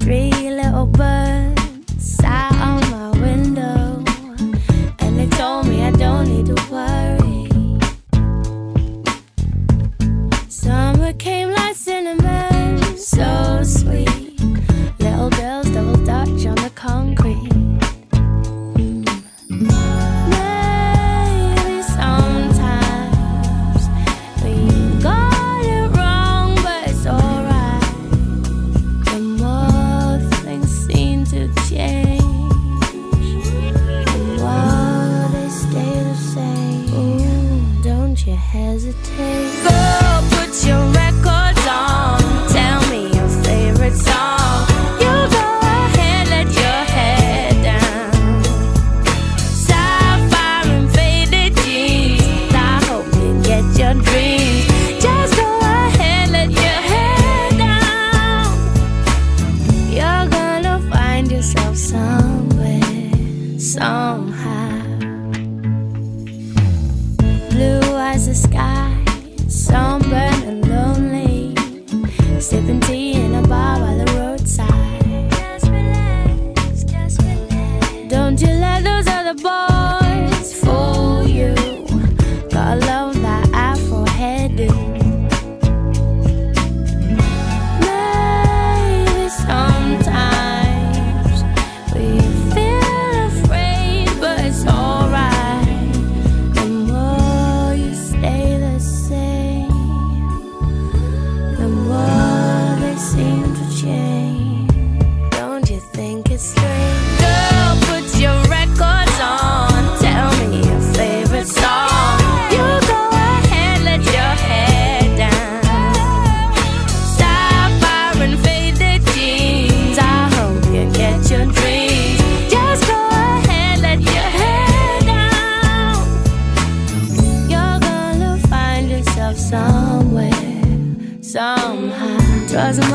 Three little birds sat on my window, and they told me I don't need to worry. Summer came like cinnamon, so sweet. Little girls double dutch on the concrete. Maybe sometimes we got it wrong, but it's alright. The more things seem to change, the more they stay the same. Ooh, don't you hesitate. Go put your records on, tell me your favorite song. You go ahead, let your head down. Sapphire and faded jeans, I hope you get your dreams. Just go ahead, let your head down. You're gonna find yourself somewhere, somehow. Blue as the sky, sunburned and lonely, sipping tea in a bar by the roadside. Just relax, just relax. Don't you let those other boys fool you. Gotta love that afro hairdo. Maybe sometimes we feel afraid, but it's alright. The more you stay the same, the more they seem to change. Don't you think it's strange? Girl, put your records on, tell me your favorite song. You go ahead, let your head down. Sapphire and faded jeans, I hope you get your dreams. Just go ahead, let your head down. You're gonna find yourself somewhere, somehow. Doesn't